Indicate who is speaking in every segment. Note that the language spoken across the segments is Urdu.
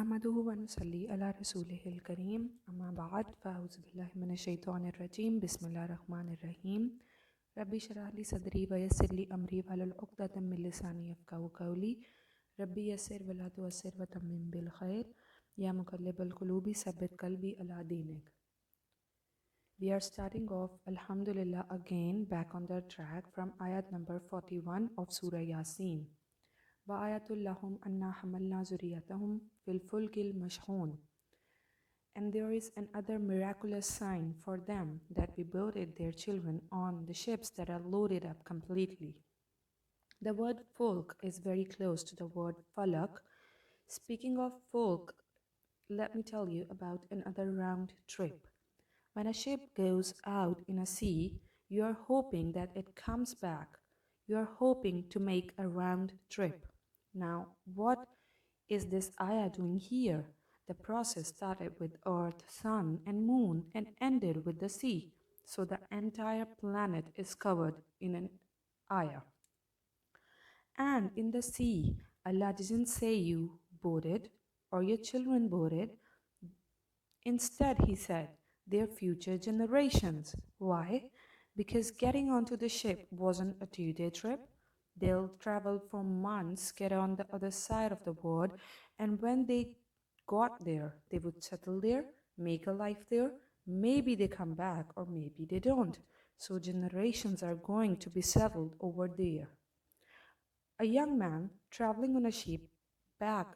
Speaker 1: نحمده ونصلي على رسوله الكريم أما بعد فأعوذ بالله من الشيطان الرجيم بسم الله الرحمن الرحيم ربي اشرح لي صدري ويسر لي أمري واحلل عقدة من لساني يفقهوا قولي ربي يسر ولا تعسر وتمم بالخير يا مقلب القلوب ثبت قلبي على دينك. We are starting off Alhamdulillah again back on the track from ayat number 41 of Surah Yasin. وَآيَةٌ لَهُمْ أَنَّا حَمَلْنَا ذُرِّيَّتَهُمْ فِي الْفُلْكِ الْمَشْحُونِ. And there is another miraculous sign for them that we boarded their children on the ships that are loaded up completely. The word fulk is very close to the word falak. Speaking of fulk, let me tell you about another round trip. When a ship goes out in a sea, you are hoping that it comes back. You are hoping to make a round trip. Now, what is this ayah doing here? The process started with Earth, Sun, and Moon and ended with the sea. So the entire planet is covered in an ayah. And in the sea, Allah didn't say you boarded or your children boarded. Instead, He said, their future generations. Why? Because getting onto the ship wasn't a 2-day trip. They'll travel for months, get on the other side of the world, and when they got there, they would settle there, make a life there. Maybe they come back or maybe they don't. So generations are going to be settled over there. A young man traveling on a ship back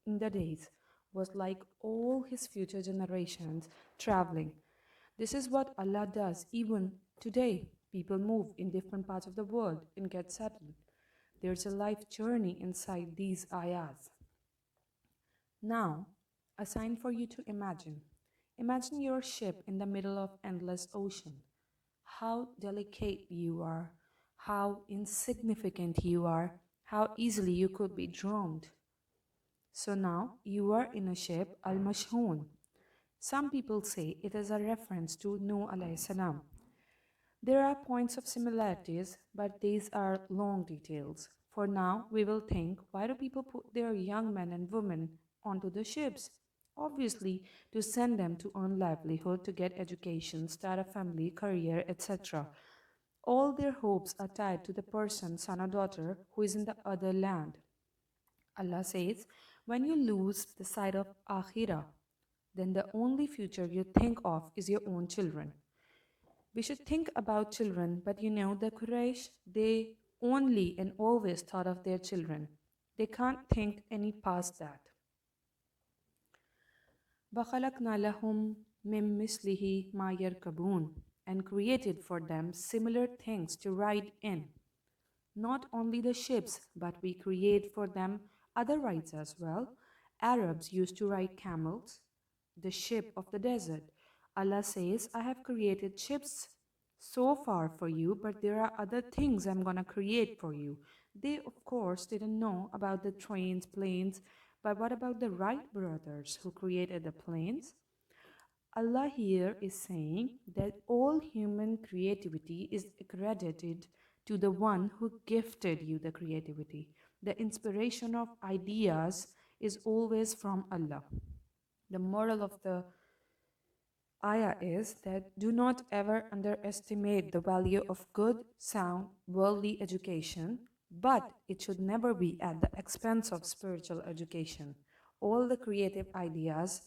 Speaker 1: in the days was like all his future generations traveling. This is what Allah does even today. People move in different parts of the world and get settled. There's a life journey inside these ayahs. Now, a sign for you to imagine. Imagine your ship in the middle of endless ocean. How delicate you are, how insignificant you are, how easily you could be drowned. So now you are in a ship al-mashhoon. Some people say it is a reference to Nuh alayhi salam. There are points of similarities, but these are long details. For now, we will think, why do people put their young men and women onto the ships? Obviously, to send them to earn livelihood, to get education, start a family, career, etc. All their hopes are tied to the person, son or daughter, who is in the other land. Allah says, when you lose the sight of Akhirah, then the only future you think of is your own children. We should think about children, but you know the Quraysh, they only and always thought of their children. They can't think any past that. وَخَلَقْنَا لَهُم مِّن مِّثْلِهِ مَا يَرْكَبُونَ, and created for them similar things to ride in. Not only the ships, but we create for them other rides as well. Arabs used to ride camels, the ship of the desert. Allah says, I have created ships so far for you, but there are other things I'm gonna create for you. They, of course, didn't know about the trains, planes, but what about the Wright brothers who created the planes? Allah here is saying that all human creativity is accredited to the one who gifted you the creativity. The inspiration of ideas is always from Allah. The moral of the ayah is that do not ever underestimate the value of good, sound, worldly education, but it should never be at the expense of spiritual education. All the creative ideas,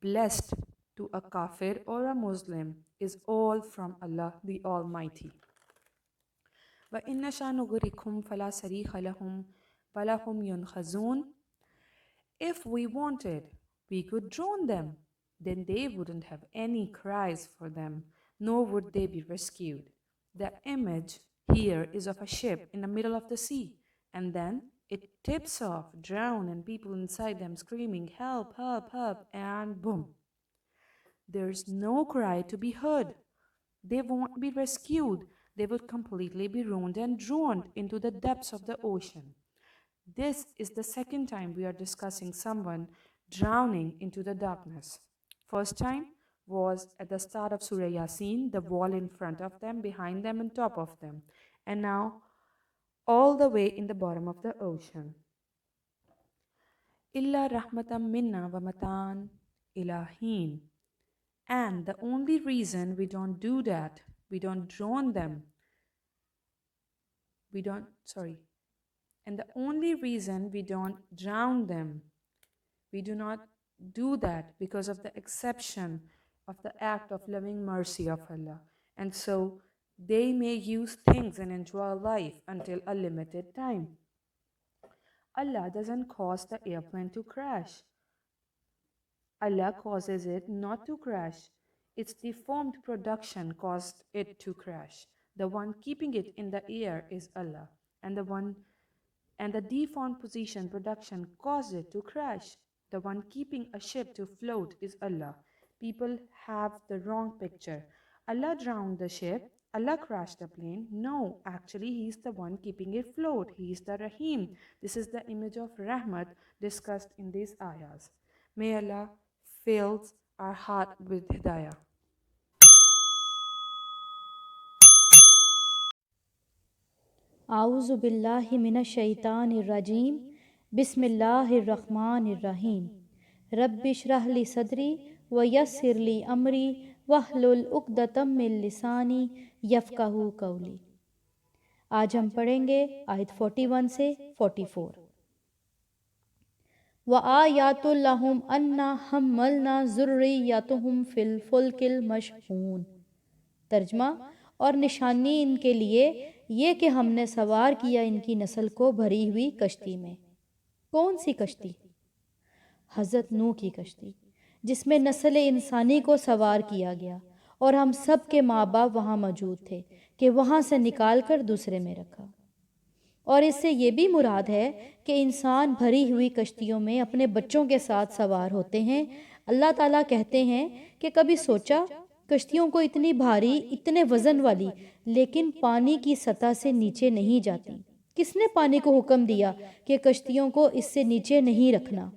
Speaker 1: blessed to a kafir or a Muslim, is all from Allah the Almighty. وَإِنَّ نَشَأْ نُغْرِقْهُمْ فَلَا صَرِيخَ لَهُمْ وَلَا هُمْ يُنْقَذُونَ. If we wanted, we could drown them. Then they wouldn't have any cries for them, nor would they be rescued. The image here is of a ship in the middle of the sea, and then it tips off, drown, and people inside them screaming, help, help, help, and boom. There's no cry to be heard. They won't be rescued. They would completely be ruined and drowned into the depths of the ocean. This is the second time we are discussing someone drowning into the darkness. First time was at the start of Surah Yasin, the wall in front of them, behind them, and top of them. And now, all the way in the bottom of the ocean. إِلَّا رَحْمَةً مِنَّا وَمَتَاعًا إِلَى حِينٍ. And the only reason we don't do that, we don't drown them, we don't, sorry, and the only reason we don't drown them, we do not do that because of the exception of the act of loving mercy of Allah. And so they may use things and enjoy life until a limited time. Allah doesn't cause the airplane to crash. Allah causes it not to crash. Its deformed production caused it to crash. The one keeping it in the air is Allah, and the deformed position production caused it to crash. The one keeping a ship to float is Allah. People have the wrong picture. Allah drowned the ship. Allah crashed the plane. No, actually, He's the one keeping it float. He is the Rahim. This is the image of Rahmat discussed in these ayahs. May Allah fills our heart with hidayah.
Speaker 2: اعوذ باللہ من الشیطان الرجیم بسم اللہ الرحمن الرحیم رب اشرح لی صدری ویسر لی امری واحلل عقدۃ من لسانی یفقہوا قولی۔ آج ہم پڑھیں گے آیت 41 سے 44۔ وآیات لہم انا حملنا ذریتہم فی الفلک المشحون۔ ترجمہ، اور نشانی ان کے لیے یہ کہ ہم نے سوار کیا ان کی نسل کو بھری ہوئی کشتی میں۔ کون سی کشتی؟ حضرت نوح کی کشتی، جس میں نسل انسانی کو سوار کیا گیا، اور ہم سب کے ماں باپ وہاں موجود تھے کہ وہاں سے نکال کر دوسرے میں رکھا۔ اور اس سے یہ بھی مراد ہے کہ انسان بھری ہوئی کشتیوں میں اپنے بچوں کے ساتھ سوار ہوتے ہیں۔ اللہ تعالیٰ کہتے ہیں کہ کبھی سوچا کشتیوں کو اتنی بھاری، اتنے وزن والی، لیکن پانی کی سطح سے نیچے نہیں جاتی؟ کس نے پانی کو حکم دیا کہ کشتیوں کو اس سے نیچے نہیں رکھنا؟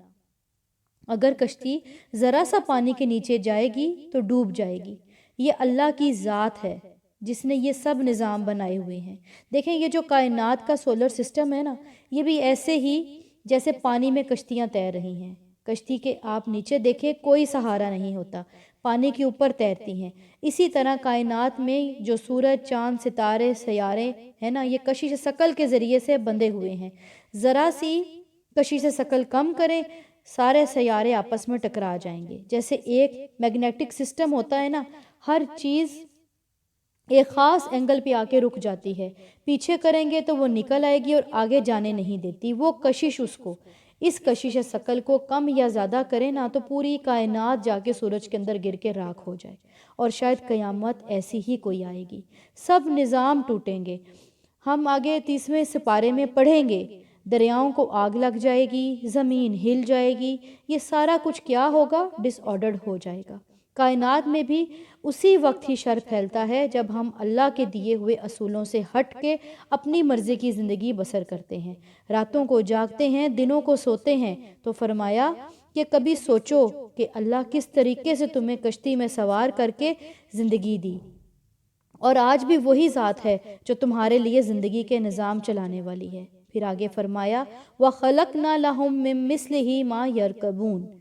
Speaker 2: اگر کشتی ذرا سا پانی کے نیچے جائے گی تو ڈوب جائے گی۔ یہ اللہ کی ذات ہے جس نے یہ سب نظام بنائے ہوئے ہیں۔ دیکھیں، یہ جو کائنات کا سولر سسٹم ہے نا، یہ بھی ایسے ہی جیسے پانی میں کشتیاں تیر رہی ہیں۔ کشتی کے آپ نیچے دیکھیں، کوئی سہارا نہیں ہوتا، پانی کے اوپر تیرتی ہیں۔ اسی طرح کائنات میں جو سورج، چاند، ستارے، سیارے ہیں نا، یہ کشش ثقل کے ذریعے سے بندھے ہوئے ہیں۔ ذرا سی کشش ثقل کم کریں، سارے سیارے آپس میں ٹکرا جائیں گے۔ جیسے ایک میگنیٹک سسٹم ہوتا ہے نا، ہر چیز ایک خاص اینگل پہ آ کے رک جاتی ہے، پیچھے کریں گے تو وہ نکل آئے گی اور آگے جانے نہیں دیتی۔ وہ کشش اس کشش ثقل کو کم یا زیادہ کرے نا تو پوری کائنات جا کے سورج کے اندر گر کے راکھ ہو جائے، اور شاید قیامت ایسی ہی کوئی آئے گی، سب نظام ٹوٹیں گے۔ ہم آگے 30ویں سپارے میں پڑھیں گے، دریاؤں کو آگ لگ جائے گی، زمین ہل جائے گی، یہ سارا کچھ کیا ہوگا؟ ڈس آرڈرڈ ہو جائے گا۔ کائنات میں بھی اسی وقت ہی شر پھیلتا ہے جب ہم اللہ کے دیے ہوئے اصولوں سے ہٹ کے اپنی مرضی کی زندگی بسر کرتے ہیں، راتوں کو جاگتے ہیں، دنوں کو سوتے ہیں۔ تو فرمایا کہ کبھی سوچو کہ اللہ کس طریقے سے تمہیں کشتی میں سوار کر کے زندگی دی، اور آج بھی وہی ذات ہے جو تمہارے لیے زندگی کے نظام چلانے والی ہے۔ پھر آگے فرمایا وَخَلَقْنَا لَهُم مِّن مِّثْلِهِ مَا يَرْكَبُونَ۔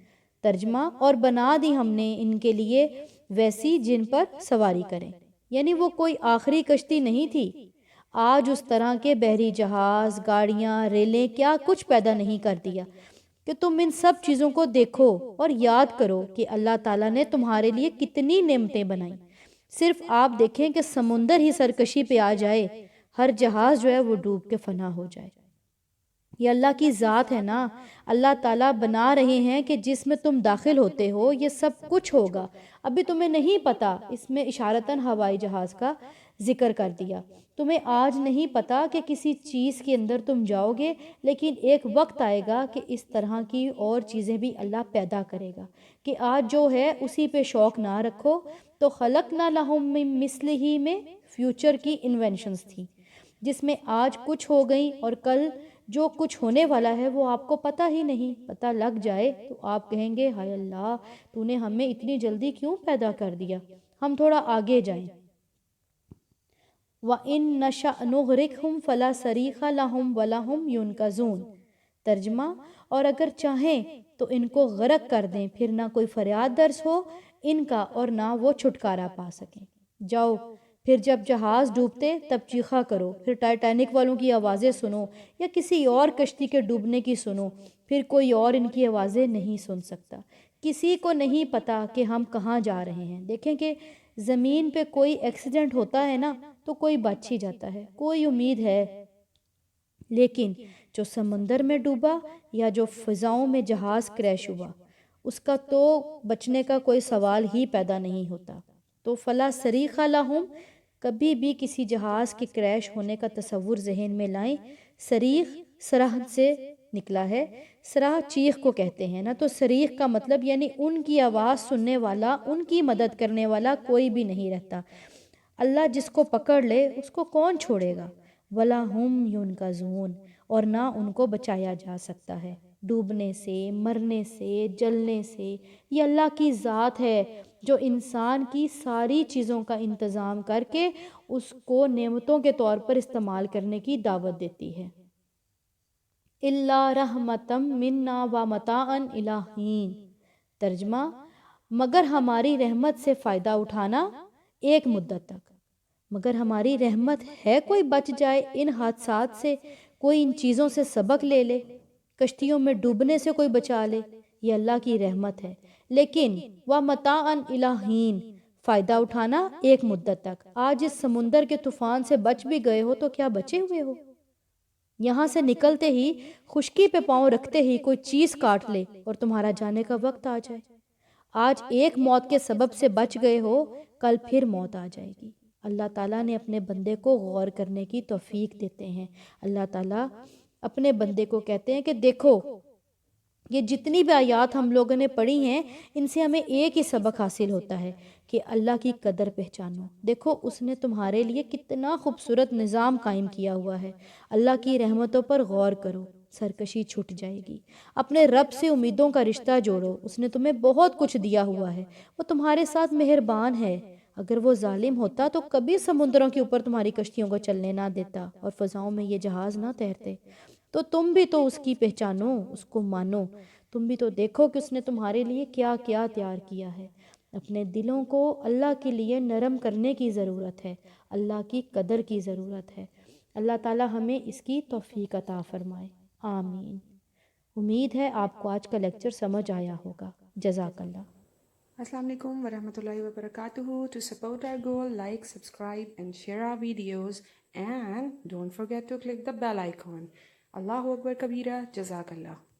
Speaker 2: ترجمہ، اور بنا دی ہم نے ان کے لیے ویسی جن پر سواری کریں، یعنی وہ کوئی آخری کشتی نہیں تھی۔ آج اس طرح کے بحری جہاز، گاڑیاں، ریلیں، کیا کچھ پیدا نہیں کر دیا کہ تم ان سب چیزوں کو دیکھو اور یاد کرو کہ اللہ تعالیٰ نے تمہارے لیے کتنی نعمتیں بنائیں۔ صرف آپ دیکھیں کہ سمندر ہی سرکشی پہ آ جائے، ہر جہاز جو ہے وہ ڈوب کے فنا ہو جائے۔ یہ اللہ کی ذات ہے نا، اللہ تعالیٰ بنا رہے ہیں کہ جس میں تم داخل ہوتے ہو یہ سب کچھ ہوگا، ابھی تمہیں نہیں پتا۔ اس میں اشارتاً ہوائی جہاز کا ذکر کر دیا۔ تمہیں آج نہیں پتا کہ کسی چیز کے اندر تم جاؤ گے، لیکن ایک وقت آئے گا کہ اس طرح کی اور چیزیں بھی اللہ پیدا کرے گا، کہ آج جو ہے اسی پہ شوق نہ رکھو۔ تو خلقنا لہم من مثلہ میں فیوچر کی انوینشنز تھیں، جس میں آج کچھ ہو گئی اور کل جو کچھ ہونے والا ہے وہ آپ کو پتہ ہی نہیں۔ پتہ لگ جائے تو آپ کہیں گے ہائے اللہ، تو نے ہمیں اتنی جلدی کیوں پیدا کر دیا۔ ہم تھوڑا آگے جائیں۔ وَإِن نَّشَأْ نُغْرِقْهُمْ فَلَا صَرِيخَ لَهُمْ وَلَا هُمْ يُنْقَذُونَ۔ ترجمہ، اور اگر چاہیں تو ان کو غرق کر دیں، پھر نہ کوئی فریاد درز ہو ان کا اور نہ وہ چھٹکارا پا سکیں۔ جاؤ، پھر جب جہاز ڈوبتے تب چیخا کرو، پھر ٹائٹینک والوں کی آوازیں سنو یا کسی اور کشتی کے ڈوبنے کی سنو، پھر کوئی اور ان کی آوازیں نہیں سن سکتا۔ کسی کو نہیں پتا کہ ہم کہاں جا رہے ہیں۔ دیکھیں کہ زمین پہ کوئی ایکسیڈنٹ ہوتا ہے نا تو کوئی بچ ہی جاتا ہے، کوئی امید ہے، لیکن جو سمندر میں ڈوبا یا جو فضاؤں میں جہاز کریش ہوا اس کا تو بچنے کا کوئی سوال ہی پیدا نہیں ہوتا۔ تو فلا صریخ لہم، کبھی بھی کسی جہاز کے کریش ہونے کا تصور ذہن میں لائیں۔ صریخ صراخ سے نکلا ہے، صراخ چیخ کو کہتے ہیں نا، تو صریخ کا مطلب یعنی ان کی آواز سننے والا، ان کی مدد کرنے والا کوئی بھی نہیں رہتا۔ اللہ جس کو پکڑ لے اس کو کون چھوڑے گا؟ وَلَا هُمْ يُنْقَذُونَ، اور نہ ان کو بچایا جا سکتا ہے ڈوبنے سے، مرنے سے، جلنے سے۔ یہ اللہ کی ذات ہے جو انسان کی ساری چیزوں کا انتظام کر کے اس کو نعمتوں کے طور پر استعمال کرنے کی دعوت دیتی ہے۔ إِلَّا رَحْمَةً مِنَّا وَمَتَاعًا إِلَىٰ حِینٍ، ترجمہ مگر ہماری رحمت سے فائدہ اٹھانا ایک مدت تک۔ مگر ہماری رحمت ہے کوئی بچ جائے ان حادثات سے، کوئی ان چیزوں سے سبق لے لے، کشتیوں میں ڈوبنے سے کوئی بچا لے، یہ اللہ کی رحمت ہے۔ لیکن وَمَتَاعًا إِلَىٰ حِین، فائدہ اٹھانا ایک مدت تک۔ آج اس سمندر کے طوفان سے بچ بھی گئے ہو تو کیا بچے ہوئے ہو؟ یہاں سے نکلتے ہی، خشکی پہ پاؤں رکھتے ہی کوئی چیز کاٹ لے اور تمہارا جانے کا وقت آ جائے۔ آج ایک موت کے سبب سے بچ گئے ہو، کل پھر موت آ جائے گی۔ اللہ تعالیٰ نے اپنے بندے کو غور کرنے کی توفیق دیتے ہیں۔ اللہ تعالیٰ اپنے بندے کو کہتے ہیں کہ دیکھو یہ جتنی بھی آیات ہم لوگوں نے پڑھی ہیں ان سے ہمیں ایک ہی سبق حاصل ہوتا ہے کہ اللہ کی قدر پہچانو۔ دیکھو اس نے تمہارے لیے کتنا خوبصورت نظام قائم کیا ہوا ہے۔ اللہ کی رحمتوں پر غور کرو، سرکشی چھٹ جائے گی۔ اپنے رب سے امیدوں کا رشتہ جوڑو، اس نے تمہیں بہت کچھ دیا ہوا ہے، وہ تمہارے ساتھ مہربان ہے۔ اگر وہ ظالم ہوتا تو کبھی سمندروں کے اوپر تمہاری کشتیوں کو چلنے نہ دیتا اور فضاؤں میں یہ جہاز نہ تیرتے۔ تو تم بھی تو اس کی پہچانو، اس کو مانو، تم بھی تو دیکھو کہ اس نے تمہارے لیے کیا کیا تیار کیا ہے۔ اپنے دلوں کو اللہ کے لیے نرم کرنے کی ضرورت ہے، اللہ کی قدر کی ضرورت ہے۔ اللہ تعالی ہمیں اس کی توفیق عطا فرمائے، آمین۔ امید ہے آپ کو آج کا لیکچر سمجھ آیا ہوگا۔ جزاک اللہ۔
Speaker 1: السلام علیکم ورحمۃ اللہ وبرکاتہ۔ To support our goal, like, subscribe and share our videos and don't forget to click the bell icon. Allahu Akbar Kabira. Jazakallah.